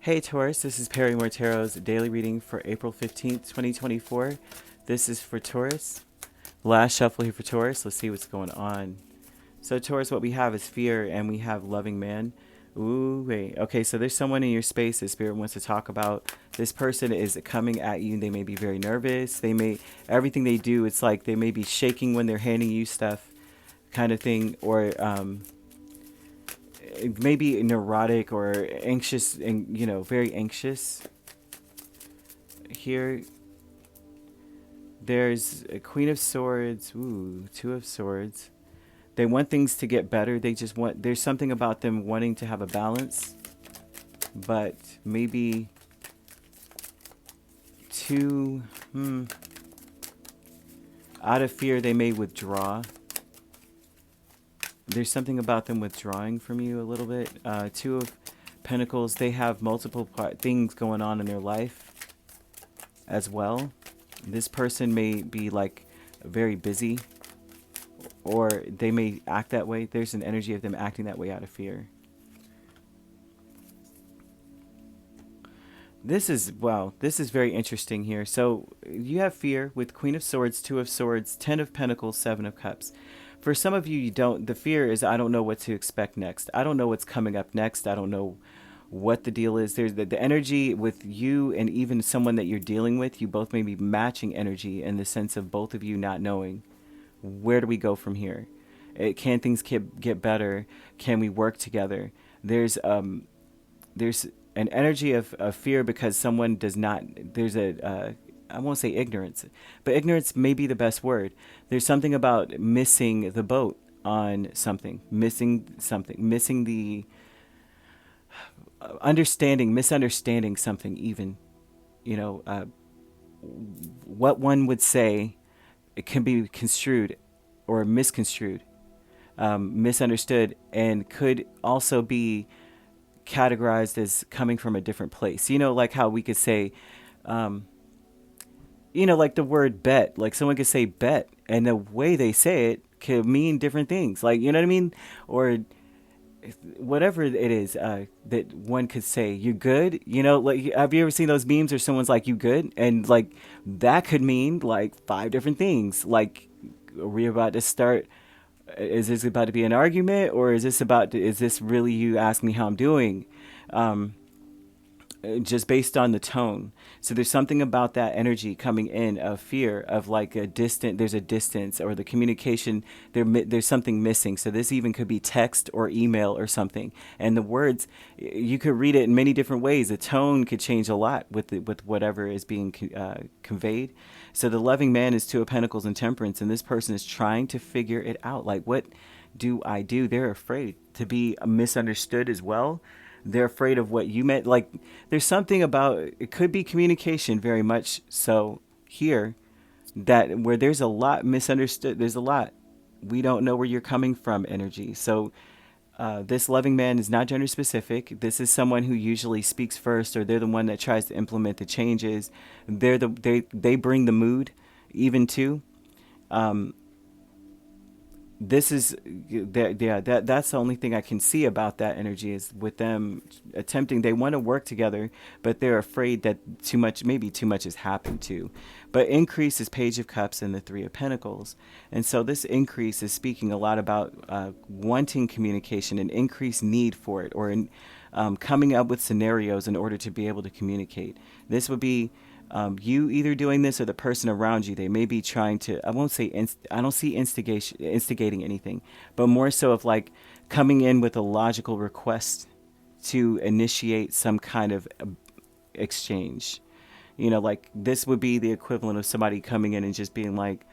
Hey Taurus, this is Perrymore Tarot's daily reading for April 15th, 2024. This is for Taurus. Last shuffle here for Taurus. Let's see what's going on. So Taurus, what we have is fear and we have loving man. Ooh, wait. Okay, so there's someone in your space that Spirit wants to talk about. This person is coming at you. They may be very nervous. Everything they do, it's like they may be shaking when they're handing you stuff kind of thing. Or maybe neurotic or anxious and, very anxious. Here, there's a Queen of Swords. Ooh, Two of Swords. They want things to get better. There's something about them wanting to have a balance, but maybe out of fear, they may withdraw. There's something about them withdrawing from you a little bit. Two of Pentacles, they have multiple things going on in their life as well. This person may be like very busy, or they may act that way. There's an energy of them acting that way out of fear. This is very interesting here. So you have fear with Queen of Swords, Two of Swords, Ten of Pentacles, Seven of Cups. For some of you, the fear is, I don't know what to expect next. I don't know what's coming up next. I don't know what the deal is. There's the energy with you and even someone that you're dealing with. You both may be matching energy in the sense of both of you not knowing, where do we go from here? Can things get better? Can we work together? There's an energy of fear because someone does not. I won't say ignorance, but ignorance may be the best word. There's something about missing the boat on something, missing the misunderstanding something even. What one would say, it can be construed or misconstrued, misunderstood, and could also be categorized as coming from a different place. Like how we could say, like the word bet, like someone could say bet, and the way they say it could mean different things. Like, you know what I mean? Or whatever it is that one could say, you good? Like, have you ever seen those memes where someone's like, you good? And like, that could mean like 5 different things. Like, are we about to start? Is this about to be an argument? Or is this really you asking me how I'm doing? Just based on the tone. So there's something about that energy coming in of fear of like there's a distance, or the communication, there's something missing. So this even could be text or email or something. And the words, you could read it in many different ways. The tone could change a lot with whatever is being conveyed. So the loving man is Two of Pentacles and Temperance, and this person is trying to figure it out. Like, what do I do? They're afraid to be misunderstood as well. They're afraid of what you meant. Like, there's something about, it could be communication very much so here, that where there's a lot misunderstood. There's a lot. We don't know where you're coming from energy. So this loving man is not gender specific. This is someone who usually speaks first, or they're the one that tries to implement the changes. They bring the mood even too. This is that's the only thing I can see about that energy, is with them attempting. They want to work together, but they're afraid that maybe too much has happened too. But increase is Page of Cups and the Three of Pentacles, and so this increase is speaking a lot about wanting communication, an increased need for it, or coming up with scenarios in order to be able to communicate. This would be you either doing this or the person around you. They may be trying to, I won't say, I don't see instigating anything, but more so of like coming in with a logical request to initiate some kind of exchange. Like this would be the equivalent of somebody coming in and just being like,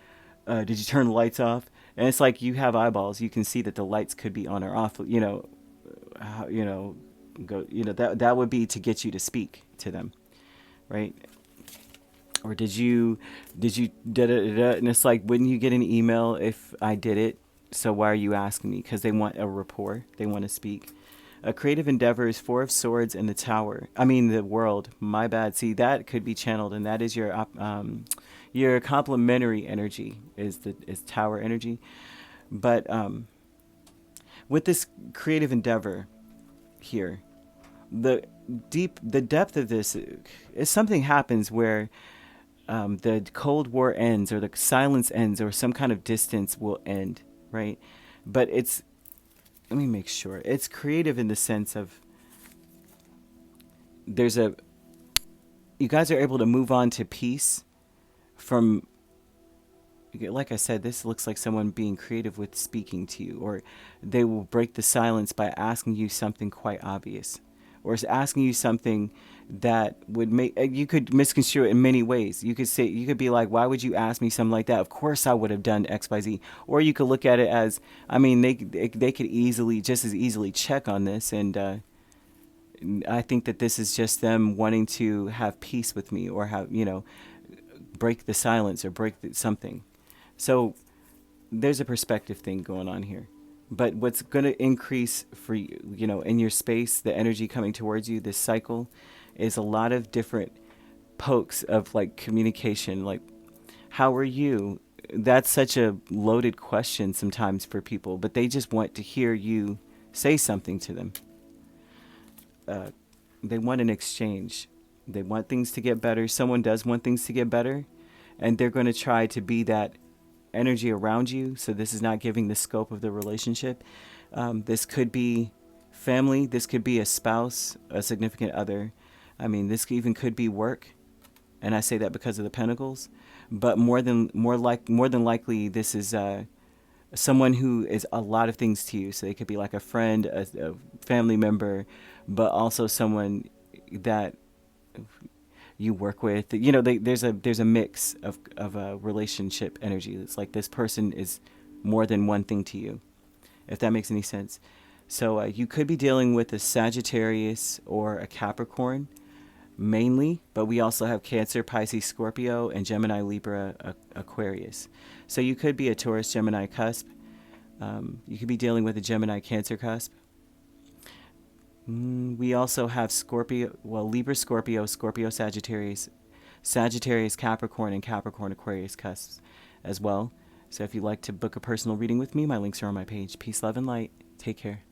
did you turn the lights off? And it's like, you have eyeballs. You can see that the lights could be on or off, that would be to get you to speak to them. Right? Or did you da-da-da-da? And it's like, wouldn't you get an email if I did it? So why are you asking me? Because they want a rapport. They want to speak. A creative endeavor is Four of Swords and the World. My bad. See, that could be channeled, and that is your complementary energy is Tower energy. But with this creative endeavor here, the depth of this is something happens where the Cold War ends, or the silence ends, or some kind of distance will end, right? But let me make sure. It's creative in the sense of you guys are able to move on to peace from, like I said, this looks like someone being creative with speaking to you, or they will break the silence by asking you something quite obvious, or asking you something that would make, you could misconstrue it in many ways. You could be like, why would you ask me something like that? Of course I would have done XYZ. Or you could look at it as, I mean, they could just as easily check on this, and I think that this is just them wanting to have peace with me, or break the silence, or break something. So there's a perspective thing going on here. But what's going to increase for you, in your space, the energy coming towards you, this cycle, is a lot of different pokes of like communication. Like, how are you? That's such a loaded question sometimes for people, but they just want to hear you say something to them. They want an exchange. They want things to get better. Someone does want things to get better, and they're going to try to be that energy around you. So this is not giving the scope of the relationship. This could be family. This could be a spouse, a significant other. I mean, this even could be work, and I say that because of the pentacles. But more than likely, this is someone who is a lot of things to you. So they could be like a friend, a family member, but also someone that you work with. There's a mix of a relationship energy. It's like this person is more than one thing to you, if that makes any sense. So you could be dealing with a Sagittarius or a Capricorn mainly, but we also have Cancer, Pisces, Scorpio, and Gemini, Libra, Aquarius. So you could be a Taurus, Gemini cusp. You could be dealing with a Gemini, Cancer cusp. We also have Libra, Scorpio, Scorpio, Sagittarius, Sagittarius, Capricorn, and Capricorn, Aquarius cusps as well. So if you'd like to book a personal reading with me, my links are on my page. Peace, love, and light. Take care.